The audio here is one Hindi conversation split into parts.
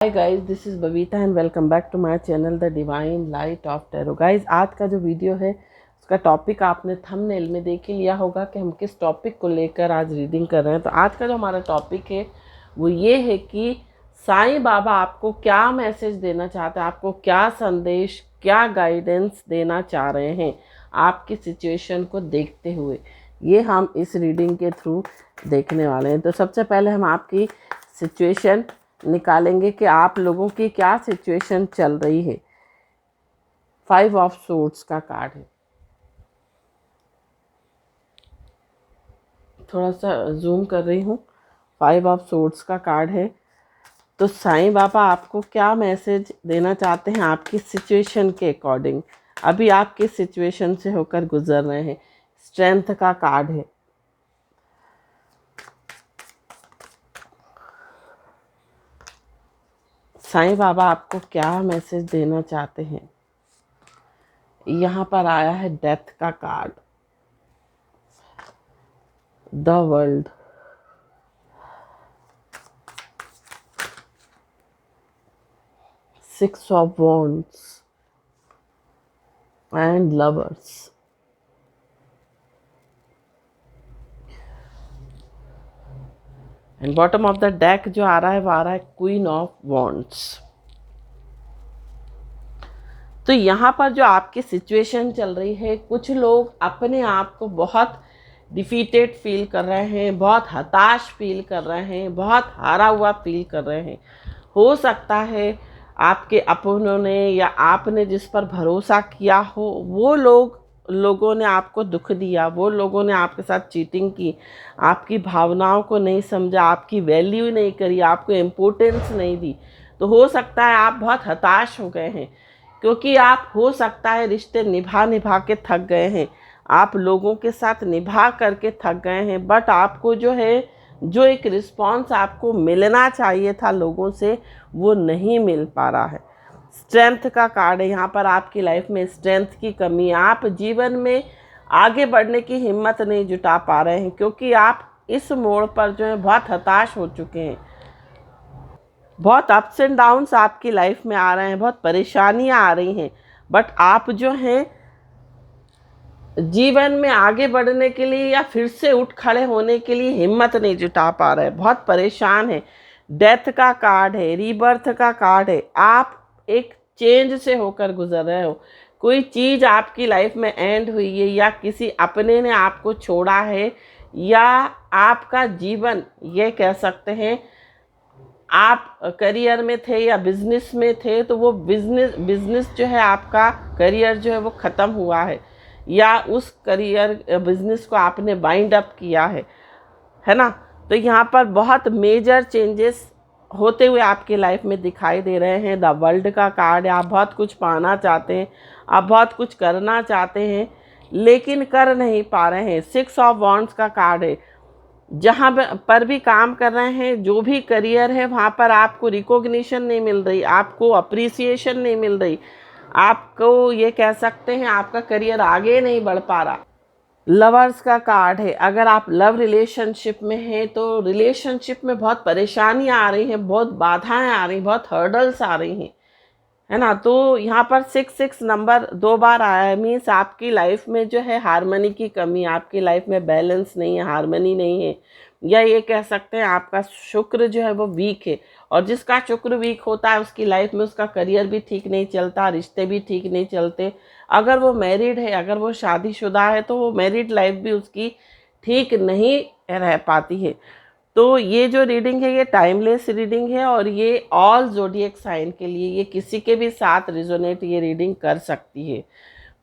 Hi guys, this is Babita and welcome back to my channel the divine light of tarot. Guys, आज का जो वीडियो है उसका टॉपिक आपने थंबनेल में देख ही लिया होगा कि हम किस टॉपिक को लेकर आज रीडिंग कर रहे हैं। तो आज का जो हमारा टॉपिक है वो ये है कि साईं बाबा आपको क्या मैसेज देना चाहते हैं, आपको क्या संदेश, क्या गाइडेंस देना चाह रहे हैं आपकी सिचुएशन को देखते हुए। ये हम इस रीडिंग के थ्रू देखने वाले हैं। तो सबसे पहले हम आपकी सिचुएशन निकालेंगे कि आप लोगों की क्या सिचुएशन चल रही है। 5 ऑफ सोर्ड्स का कार्ड है। थोड़ा सा जूम कर रही हूँ। 5 ऑफ सोर्ड्स का कार्ड है। तो साईं बाबा आपको क्या मैसेज देना चाहते हैं आपकी सिचुएशन के अकॉर्डिंग। अभी आप किस सिचुएशन से होकर गुजर रहे हैं। स्ट्रेंथ का कार्ड है। साईं बाबा आपको क्या मैसेज देना चाहते हैं। यहाँ पर आया है डेथ का card, the world, six of wands and lovers. And bottom of the deck जो आ रहा है वो आ रहा है क्वीन ऑफ वॉन्ड्स। तो यहाँ पर जो आपकी सिचुएशन चल रही है, कुछ लोग अपने आप को बहुत डिफीटेड फील कर रहे हैं, बहुत हताश फील कर रहे हैं, बहुत हारा हुआ फील कर रहे हैं। हो सकता है आपके अपनों ने या आपने जिस पर भरोसा किया हो वो लोगों ने आपको दुख दिया, वो लोगों ने आपके साथ चीटिंग की, आपकी भावनाओं को नहीं समझा, आपकी वैल्यू नहीं करी, आपको इम्पोर्टेंस नहीं दी। तो हो सकता है आप बहुत हताश हो गए हैं, क्योंकि आप हो सकता है रिश्ते निभा के थक गए हैं, आप लोगों के साथ निभा करके थक गए हैं। बट आपको जो एक रिस्पॉन्स आपको मिलना चाहिए था लोगों से, वो नहीं मिल पा रहा है। स्ट्रेंथ का कार्ड है। यहाँ पर आपकी लाइफ में स्ट्रेंथ की कमी है। आप जीवन में आगे बढ़ने की हिम्मत नहीं जुटा पा रहे हैं, क्योंकि आप इस मोड़ पर जो है बहुत हताश हो चुके हैं। बहुत अप्स एंड डाउन्स आपकी लाइफ में आ रहे हैं, बहुत परेशानियाँ आ रही हैं। बट आप जो हैं जीवन में आगे बढ़ने के लिए या फिर से उठ खड़े होने के लिए हिम्मत नहीं जुटा पा रहे, बहुत परेशान है। डेथ का कार्ड है, रीबर्थ का कार्ड है। आप एक चेंज से होकर गुजर रहे हो। कोई चीज़ आपकी लाइफ में एंड हुई है, या किसी अपने ने आपको छोड़ा है, या आपका जीवन ये कह सकते हैं आप करियर में थे या बिजनेस में थे, तो वो बिजनेस जो है, आपका करियर जो है वो ख़त्म हुआ है, या उस करियर बिजनेस को आपने बाइंड अप किया है ना। तो यहाँ पर बहुत मेजर चेंजेस होते हुए आपके लाइफ में दिखाई दे रहे हैं। द वर्ल्ड का कार्ड है। आप बहुत कुछ पाना चाहते हैं, आप बहुत कुछ करना चाहते हैं, लेकिन कर नहीं पा रहे हैं। 6 ऑफ वॉन्ड्स का कार्ड है। जहाँ पर भी काम कर रहे हैं, जो भी करियर है, वहाँ पर आपको रिकॉग्निशन नहीं मिल रही, आपको अप्रिसिएशन नहीं मिल रही, आपको ये कह सकते हैं आपका करियर आगे नहीं बढ़ पा रहा। लवर्स का कार्ड है। अगर आप लव रिलेशनशिप में हैं तो रिलेशनशिप में बहुत परेशानियाँ आ रही हैं, बहुत बाधाएं आ रही, बहुत हर्डल्स आ रही हैं, है ना। तो यहाँ पर 6 नंबर 2 बार आया है। मीन्स आपकी लाइफ में जो है हारमोनी की कमी, आपकी लाइफ में बैलेंस नहीं है, हारमोनी नहीं है, या ये कह सकते हैं आपका शुक्र जो है वो वीक है। और जिसका शुक्र वीक होता है उसकी लाइफ में उसका करियर भी ठीक नहीं चलता, रिश्ते भी ठीक नहीं चलते। अगर वो मैरिड है, अगर वो शादीशुदा है, तो वो मैरिड लाइफ भी उसकी ठीक नहीं रह पाती है। तो ये जो रीडिंग है ये टाइमलेस रीडिंग है, और ये ऑल ज़ोडिएक साइन के लिए, ये किसी के भी साथ रिजोनेट ये रीडिंग कर सकती है।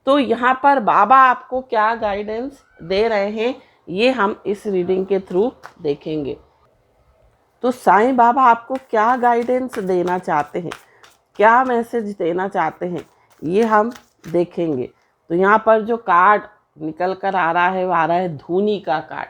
तो यहाँ पर बाबा आपको क्या गाइडेंस दे रहे हैं ये हम इस रीडिंग के थ्रू देखेंगे। तो साईं बाबा आपको क्या गाइडेंस देना चाहते हैं, क्या मैसेज देना चाहते हैं, ये हम देखेंगे। तो यहाँ पर जो कार्ड निकल कर आ रहा है वो आ रहा है धूनी का कार्ड।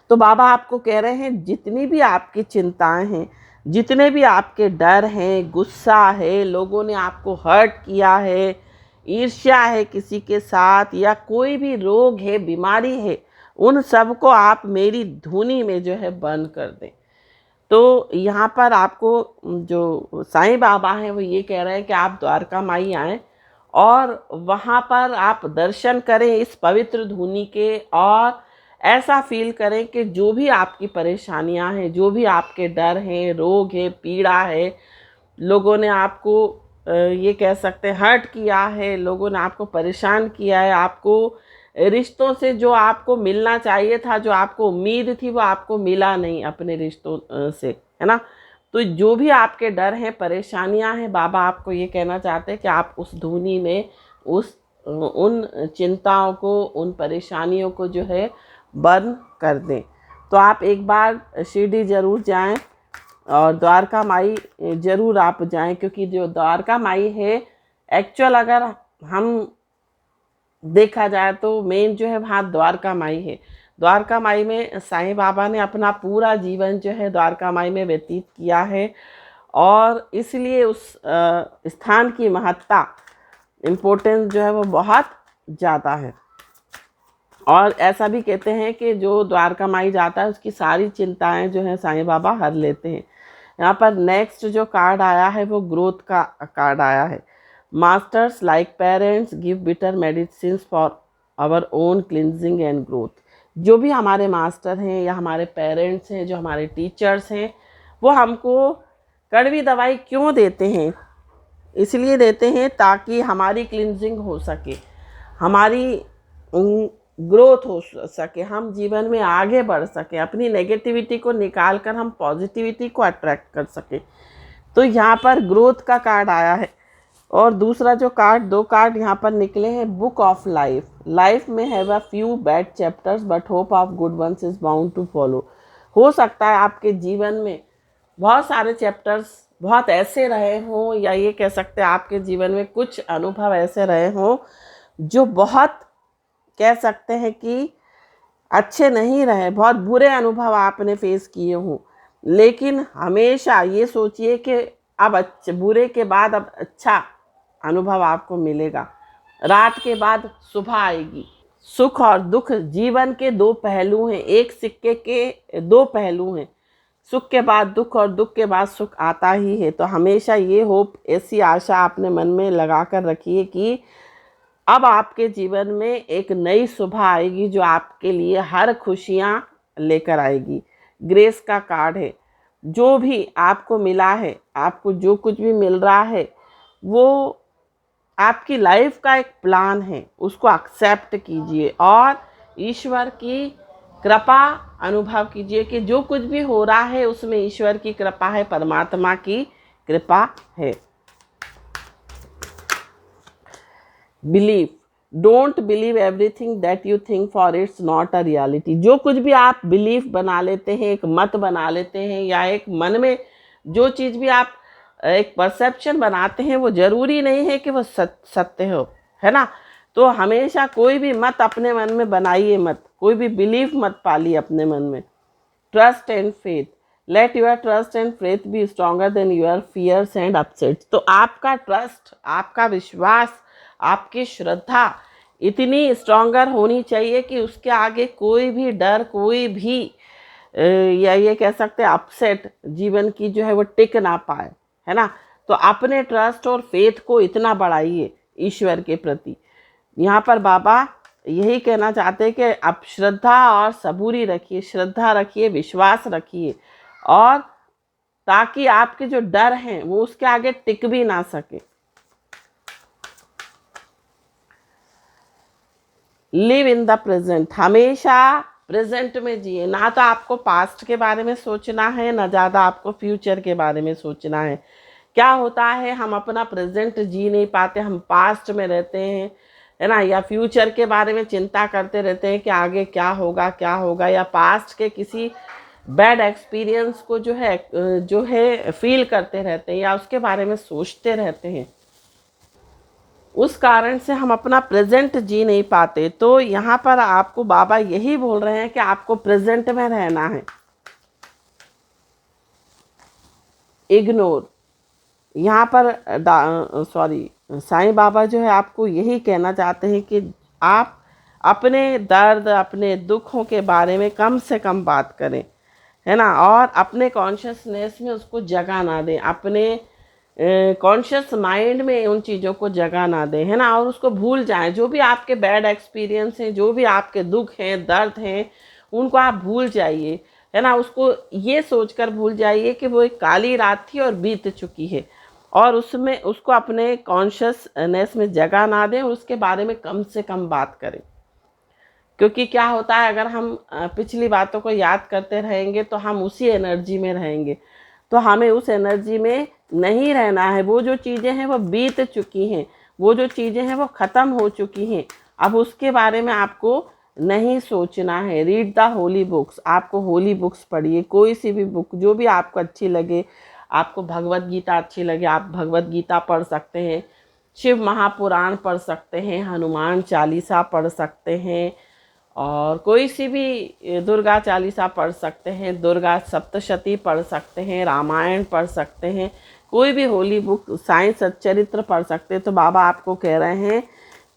तो बाबा आपको कह रहे हैं जितनी भी आपकी चिंताएं हैं, जितने भी आपके डर हैं, गुस्सा है, लोगों ने आपको हर्ट किया है, ईर्ष्या है किसी के साथ, या कोई भी रोग है, बीमारी है, उन सब को आप मेरी धुनी में जो है बंद कर दें। तो यहाँ पर आपको जो साईं बाबा हैं वो ये कह रहे हैं कि आप द्वारका माई आएँ और वहाँ पर आप दर्शन करें इस पवित्र धूनी के, और ऐसा फील करें कि जो भी आपकी परेशानियाँ हैं, जो भी आपके डर हैं, रोग है, पीड़ा है, लोगों ने आपको ये कह सकते हैं हर्ट किया है, लोगों ने आपको परेशान किया है, आपको रिश्तों से जो आपको मिलना चाहिए था, जो आपको उम्मीद थी, वो आपको मिला नहीं अपने रिश्तों से, है ना। तो जो भी आपके डर हैं, परेशानियां हैं, बाबा आपको ये कहना चाहते हैं कि आप उस धुनी में उन चिंताओं को, उन परेशानियों को जो है बर्न कर दें। तो आप एक बार शिरडी ज़रूर जाएं और द्वारका माई ज़रूर आप जाएं, क्योंकि जो द्वारका माई है एक्चुअल अगर हम देखा जाए तो मेन जो है वहाँ द्वारका माई है। द्वारका माई में साईं बाबा ने अपना पूरा जीवन जो है द्वारका माई में व्यतीत किया है, और इसलिए उस स्थान की महत्ता, इम्पोर्टेंस जो है वो बहुत ज़्यादा है। और ऐसा भी कहते हैं कि जो द्वारका माई जाता है उसकी सारी चिंताएं जो हैं साईं बाबा हर लेते हैं। यहाँ पर नेक्स्ट जो कार्ड आया है वो ग्रोथ का कार्ड आया है। Masters like parents give bitter medicine for our own cleansing and growth. जो भी हमारे मास्टर हैं या हमारे पेरेंट्स हैं, जो हमारे टीचर्स हैं, वो हमको कड़वी दवाई क्यों देते हैं? इसलिए देते हैं ताकि हमारी क्लिनजिंग हो सके, हमारी ग्रोथ हो सके, हम जीवन में आगे बढ़ सके, अपनी नेगेटिविटी को निकाल कर हम पॉजिटिविटी को अट्रैक्ट कर सके। तो यहाँ पर ग्रोथ का कार्ड आया है। और दूसरा जो कार्ड, दो कार्ड यहाँ पर निकले हैं, बुक ऑफ लाइफ। लाइफ में have a few bad chapters but hope of good ones is bound to follow. हो सकता है आपके जीवन में बहुत सारे चैप्टर्स बहुत ऐसे रहे हों, या ये कह सकते हैं आपके जीवन में कुछ अनुभव ऐसे रहे हों जो बहुत कह सकते हैं कि अच्छे नहीं रहे, बहुत बुरे अनुभव आपने फेस किए हों। लेकिन हमेशा ये सोचिए कि अब बुरे के बाद अब अच्छा अनुभव आपको मिलेगा। रात के बाद सुबह आएगी। सुख और दुख जीवन के दो पहलू हैं, एक सिक्के के दो पहलू हैं। सुख के बाद दुख और दुख के बाद सुख आता ही है। तो हमेशा ये होप, ऐसी आशा अपने मन में लगा कर रखिए कि अब आपके जीवन में एक नई सुबह आएगी जो आपके लिए हर खुशियाँ लेकर आएगी। ग्रेस का कार्ड है। जो भी आपको मिला है, आपको जो कुछ भी मिल रहा है, वो आपकी लाइफ का एक प्लान है, उसको एक्सेप्ट कीजिए और ईश्वर की कृपा अनुभव कीजिए कि जो कुछ भी हो रहा है उसमें ईश्वर की कृपा है, परमात्मा की कृपा है। Believe, don't believe everything that you think for its not a reality. जो कुछ भी आप बिलीव बना लेते हैं, एक मत बना लेते हैं, या एक मन में जो चीज़ भी आप एक परसेप्शन बनाते हैं, वो ज़रूरी नहीं है कि वो सत्य हो, है ना। तो हमेशा कोई भी मत अपने मन में बनाइए मत, कोई भी बिलीव मत पालिए अपने मन में। Trust and faith, let your trust and faith be stronger than your fears and upsets. तो आपका ट्रस्ट, आपका विश्वास, आपकी श्रद्धा इतनी स्ट्रॉन्गर होनी चाहिए कि उसके आगे कोई भी डर, कोई भी या ये कह सकते हैं अपसेट जीवन की जो है वो टिक ना पाए, है ना। तो अपने ट्रस्ट और फेथ को इतना बढ़ाइए ईश्वर के प्रति। यहाँ पर बाबा यही कहना चाहते हैं कि आप श्रद्धा और सबूरी रखिए, श्रद्धा रखिए, विश्वास रखिए, और ताकि आपके जो डर हैं वो उसके आगे टिक भी ना सके। लिव इन द प्रेजेंट, हमेशा प्रेजेंट में जिए। ना तो आपको पास्ट के बारे में सोचना है, ना ज़्यादा आपको फ्यूचर के बारे में सोचना है। क्या होता है, हम अपना प्रेजेंट जी नहीं पाते, हम पास्ट में रहते हैं, है ना, या फ्यूचर के बारे में चिंता करते रहते हैं कि आगे क्या होगा क्या होगा, या पास्ट के किसी बैड एक्सपीरियंस को जो है फील करते रहते हैं, या उसके बारे में सोचते रहते हैं। उस कारण से हम अपना प्रेजेंट जी नहीं पाते। तो यहाँ पर आपको बाबा यही बोल रहे हैं कि आपको प्रेजेंट में रहना है। इग्नोर, यहाँ पर साईं बाबा जो है आपको यही कहना चाहते हैं कि आप अपने दर्द, अपने दुखों के बारे में कम से कम बात करें, है ना। और अपने कॉन्शियसनेस में उसको जगह ना दें, अपने कॉन्शियस माइंड में उन चीज़ों को जगह ना दें, है ना। और उसको भूल जाएं, जो भी आपके बैड एक्सपीरियंस हैं, जो भी आपके दुख हैं, दर्द हैं, उनको आप भूल जाइए, है ना। उसको ये सोचकर भूल जाइए कि वो एक काली रात थी और बीत चुकी है, और उसमें उसको अपने कॉन्शियसनेस में जगह ना दें, और उसके बारे में कम से कम बात करें। क्योंकि क्या होता है, अगर हम पिछली बातों को याद करते रहेंगे तो हम उसी एनर्जी में रहेंगे, तो हमें उस एनर्जी में नहीं रहना है। वो जो चीज़ें हैं वो बीत चुकी हैं, वो जो चीज़ें हैं वो ख़त्म हो चुकी हैं, अब उसके बारे में आपको नहीं सोचना है। रीड द होली बुक्स, आपको होली बुक्स पढ़िए, कोई सी भी बुक जो भी आपको अच्छी लगे। आपको भगवत गीता अच्छी लगे, आप भगवत गीता पढ़ सकते हैं, शिव महापुराण पढ़ सकते हैं, हनुमान चालीसा पढ़ सकते हैं, और कोई सी भी दुर्गा चालीसा पढ़ सकते हैं, दुर्गा सप्तशती पढ़ सकते हैं, रामायण पढ़ सकते हैं, कोई भी होली बुक, साईं सच्चरित्र पढ़ सकते हैं। तो बाबा आपको कह रहे हैं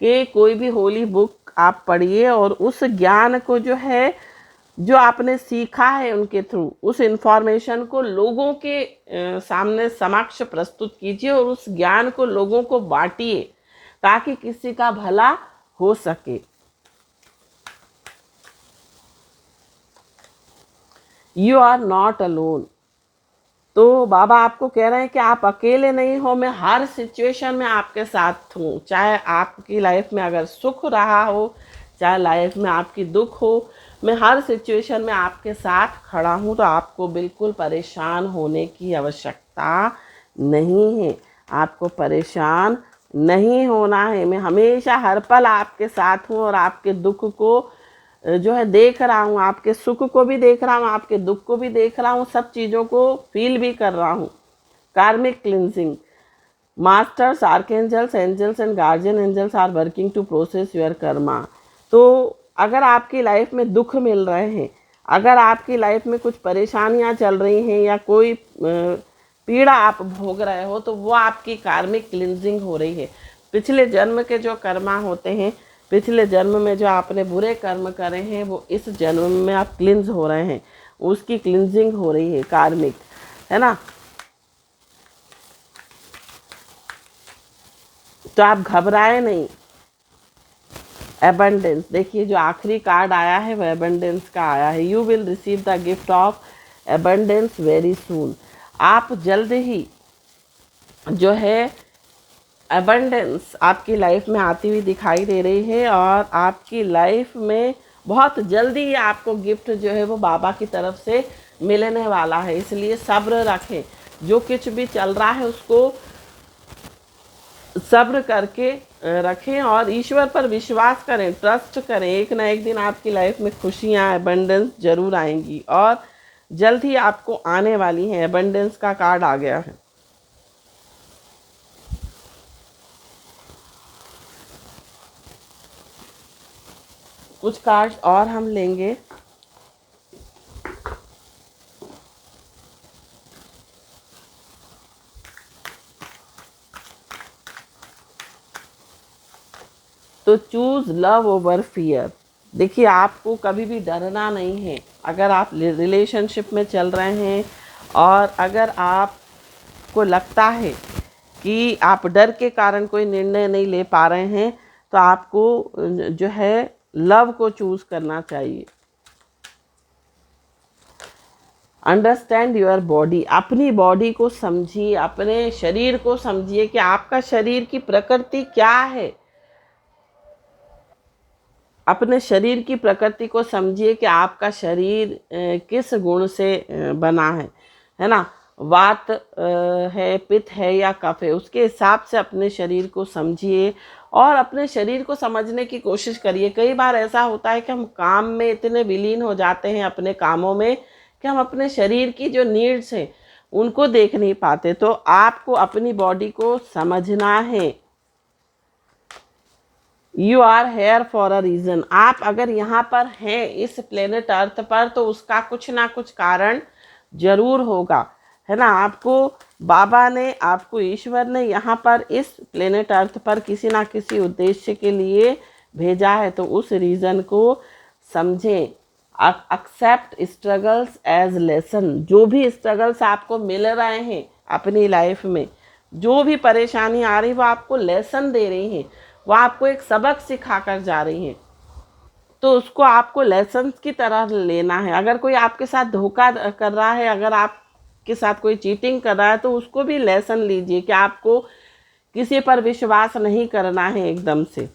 कि कोई भी होली बुक आप पढ़िए, और उस ज्ञान को जो है, जो आपने सीखा है उनके थ्रू, उस इन्फॉर्मेशन को लोगों के सामने समक्ष प्रस्तुत कीजिए, और उस ज्ञान को लोगों को बांटिए, ताकि किसी का भला हो सके। You are not alone. तो बाबा आपको कह रहे हैं कि आप अकेले नहीं हो, मैं हर सिचुएशन में आपके साथ हूँ। चाहे आपकी लाइफ में अगर सुख रहा हो, चाहे लाइफ में आपकी दुख हो, मैं हर सिचुएशन में आपके साथ खड़ा हूँ। तो आपको बिल्कुल परेशान होने की आवश्यकता नहीं है, आपको परेशान नहीं होना है। मैं हमेशा हर पल आपके साथ हूँ, और आपके दुख को जो है देख रहा हूँ, आपके सुख को भी देख रहा हूँ, आपके दुख को भी देख रहा हूँ, सब चीज़ों को फील भी कर रहा हूँ। Karmic cleansing, masters, archangels, angels and guardian angels are working to process your karma. तो अगर आपकी लाइफ में दुख मिल रहे हैं, अगर आपकी लाइफ में कुछ परेशानियाँ चल रही हैं, या कोई पीड़ा आप भोग रहे हो, तो वो आपकी कार्मिक क्लिनजिंग हो रही है। पिछले जन्म के जो कर्मा होते हैं, पिछले जन्म में जो आपने बुरे कर्म करे हैं, वो इस जन्म में आप क्लिंज हो रहे हैं, उसकी क्लिंजिंग हो रही है, कार्मिक, है ना। तो आप घबराए नहीं। एबंडेंस, देखिए जो आखिरी कार्ड आया है वो एबंडेंस का आया है। You will receive the gift of abundance very soon. आप जल्द ही जो है एबंडेंस आपकी लाइफ में आती हुई दिखाई दे रही है, और आपकी लाइफ में बहुत जल्दी आपको गिफ्ट जो है वो बाबा की तरफ से मिलने वाला है। इसलिए सब्र रखें, जो कुछ भी चल रहा है उसको सब्र करके रखें, और ईश्वर पर विश्वास करें, ट्रस्ट करें। एक ना एक दिन आपकी लाइफ में खुशियाँ, एबंडेंस जरूर आएंगी, और जल्द ही आपको आने वाली हैं। एबंडेंस का कार्ड आ गया है। कुछ कार्ड और हम लेंगे। तो चूज लव ओवर फियर। देखिए आपको कभी भी डरना नहीं है। अगर आप रिलेशनशिप में चल रहे हैं, और अगर आपको लगता है कि आप डर के कारण कोई निर्णय नहीं ले पा रहे हैं, तो आपको जो है लव को चूज करना चाहिए। अंडरस्टैंड योर बॉडी, अपनी बॉडी को समझिए, अपने शरीर को समझिए कि आपका शरीर की प्रकृति क्या है। अपने शरीर की प्रकृति को समझिए कि आपका शरीर किस गुण से बना है ना। वात है, पित्त है, या कफ है, उसके हिसाब से अपने शरीर को समझिए, और अपने शरीर को समझने की कोशिश करिए। कई बार ऐसा होता है कि हम काम में इतने विलीन हो जाते हैं, अपने कामों में, कि हम अपने शरीर की जो नीड्स हैं उनको देख नहीं पाते। तो आपको अपनी बॉडी को समझना है। You are here for a reason. आप अगर यहाँ पर हैं इस प्लेनेट अर्थ पर, तो उसका कुछ ना कुछ कारण जरूर होगा, है ना। आपको बाबा ने, आपको ईश्वर ने यहाँ पर इस प्लेनेट अर्थ पर किसी ना किसी उद्देश्य के लिए भेजा है। तो उस रीज़न को समझें, एक्सेप्ट स्ट्रगल्स एज लेसन। जो भी स्ट्रगल्स आपको मिल रहे हैं अपनी लाइफ में, जो भी परेशानी आ रही है, वो आपको लेसन दे रही हैं, वो आपको एक सबक सिखा कर जा रही हैं। तो उसको आपको लेसन की तरह लेना है। अगर कोई आपके साथ धोखा कर रहा है, अगर आपके साथ कोई चीटिंग कर रहा है, तो उसको भी लेसन लीजिए कि आपको किसी पर विश्वास नहीं करना है एकदम से।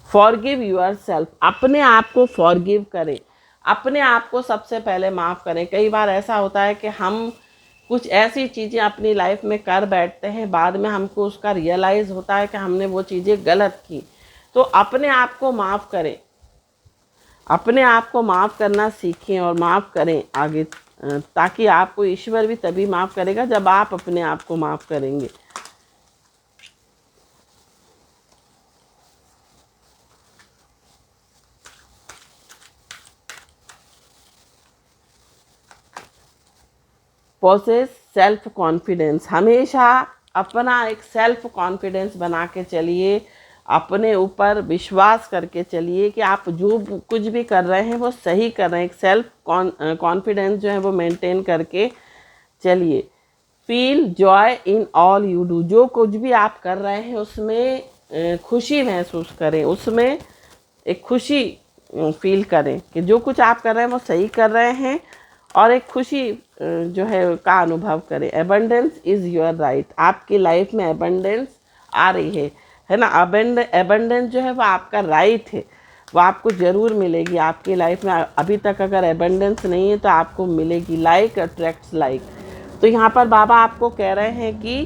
फॉरगिव यूर सेल्फ, अपने आप को फॉरगिव करें, अपने आप को सबसे पहले माफ़ करें। कई बार ऐसा होता है कि हम कुछ ऐसी चीज़ें अपनी लाइफ में कर बैठते हैं, बाद में हमको उसका रियलाइज़ होता है कि हमने वो चीज़ें गलत की। तो अपने आप को माफ़ करें, अपने आप को माफ़ करना सीखें और माफ़ करें आगे, ताकि आपको ईश्वर भी तभी माफ़ करेगा जब आप अपने आप को माफ़ करेंगे। पोसेस सेल्फ कॉन्फिडेंस, हमेशा अपना एक सेल्फ कॉन्फिडेंस बना के चलिए, अपने ऊपर विश्वास करके चलिए कि आप जो कुछ भी कर रहे हैं वो सही कर रहे हैं। एक सेल्फ कॉन्फिडेंस जो है वो मेंटेन करके चलिए। Feel joy in all you do, जो कुछ भी आप कर रहे हैं उसमें खुशी महसूस करें, उसमें एक खुशी फील करें कि जो कुछ आप कर रहे हैं वो सही कर रहे हैं, और एक खुशी जो है का अनुभव करें। एबंडेंस इज़ योर राइट, आपकी लाइफ में एबंडेंस आ रही है ना। एबंडेंस जो है वो आपका राइट है, वो आपको ज़रूर मिलेगी आपकी लाइफ में। अभी तक अगर एबंडेंस नहीं है तो आपको मिलेगी। Like attracts like. तो यहाँ पर बाबा आपको कह रहे हैं कि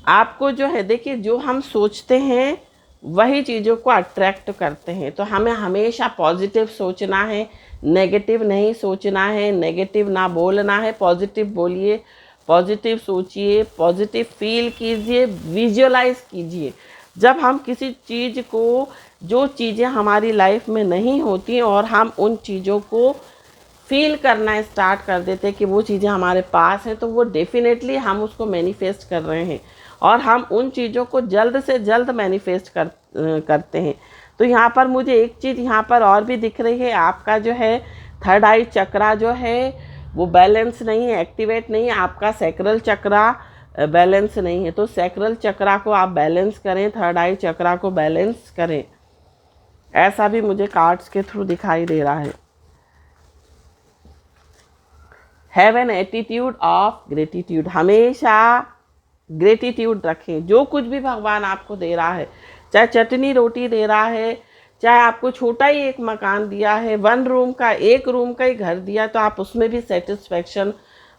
आपको जो है, देखिए, जो हम सोचते हैं वही चीज़ों को अट्रैक्ट करते हैं। तो हमें हमेशा पॉजिटिव सोचना है, नेगेटिव नहीं सोचना है, नेगेटिव ना बोलना है, पॉजिटिव बोलिए, पॉजिटिव सोचिए, पॉजिटिव फील कीजिए, विजुअलाइज कीजिए। जब हम किसी चीज़ को, जो चीज़ें हमारी लाइफ में नहीं होती और हम उन चीज़ों को फील करना स्टार्ट कर देते हैं कि वो चीज़ें हमारे पास हैं, तो वो डेफिनेटली हम उसको मैनिफेस्ट कर रहे हैं, और हम उन चीज़ों को जल्द से जल्द मैनिफेस्ट करते हैं। तो यहाँ पर मुझे एक चीज़ यहाँ पर और भी दिख रही है, आपका जो है थर्ड आई चक्रा जो है वो बैलेंस नहीं है, एक्टिवेट नहीं है। आपका सैक्रल चक्रा बैलेंस नहीं है, तो सैक्रल चक्रा को आप बैलेंस करें, थर्ड आई चक्रा को बैलेंस करें, ऐसा भी मुझे कार्ड्स के थ्रू दिखाई दे रहा है। Have an attitude of gratitude, हमेशा ग्रेटिट्यूड रखें। जो कुछ भी भगवान आपको दे रहा है, चाहे चटनी रोटी दे रहा है, चाहे आपको छोटा ही एक मकान दिया है, 1 रूम का, 1 रूम का ही घर दिया, तो आप उसमें भी सेटिस्फेक्शन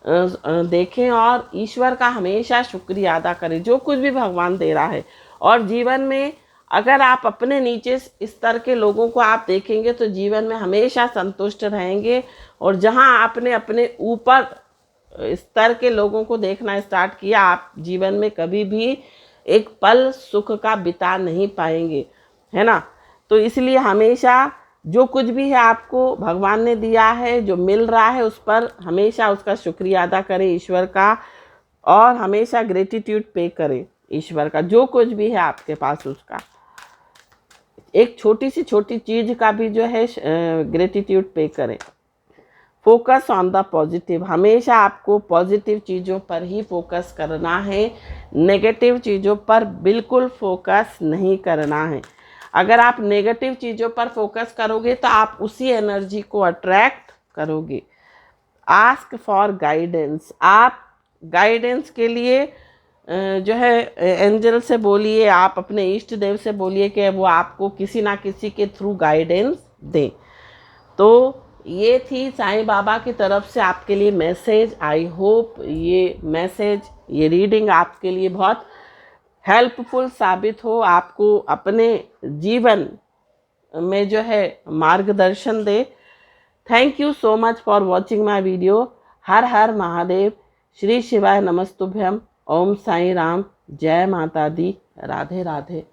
देखें और ईश्वर का हमेशा शुक्रिया अदा करें जो कुछ भी भगवान दे रहा है। और जीवन में अगर आप अपने नीचे स्तर के लोगों को आप देखेंगे तो जीवन में हमेशा संतुष्ट रहेंगे, और जहां आपने अपने ऊपर स्तर के लोगों को देखना स्टार्ट किया, आप जीवन में कभी भी एक पल सुख का बिता नहीं पाएंगे, है ना। तो इसलिए हमेशा जो कुछ भी है आपको भगवान ने दिया है, जो मिल रहा है, उस पर हमेशा उसका शुक्रिया अदा करें ईश्वर का, और हमेशा ग्रेटिट्यूड पे करें ईश्वर का, जो कुछ भी है आपके पास उसका। एक छोटी सी छोटी चीज़ का भी जो है ग्रेटिट्यूड पे करें। फोकस ऑन द पॉजिटिव, हमेशा आपको पॉजिटिव चीज़ों पर ही फोकस करना है, नेगेटिव चीज़ों पर बिल्कुल फोकस नहीं करना है। अगर आप नेगेटिव चीज़ों पर फोकस करोगे तो आप उसी एनर्जी को अट्रैक्ट करोगे। आस्क फॉर गाइडेंस, आप गाइडेंस के लिए जो है एंजल से बोलिए, आप अपने इष्ट देव से बोलिए कि वो आपको किसी ना किसी के थ्रू गाइडेंस दें। तो ये थी साईं बाबा की तरफ से आपके लिए मैसेज। आई होप ये मैसेज, ये रीडिंग आपके लिए बहुत हेल्पफुल साबित हो, आपको अपने जीवन में जो है मार्गदर्शन दे। Thank you so much for watching my video. हर हर महादेव, श्री शिवाय नमस्तुभ्यम, ओम साईं राम, जय माता दी, राधे राधे।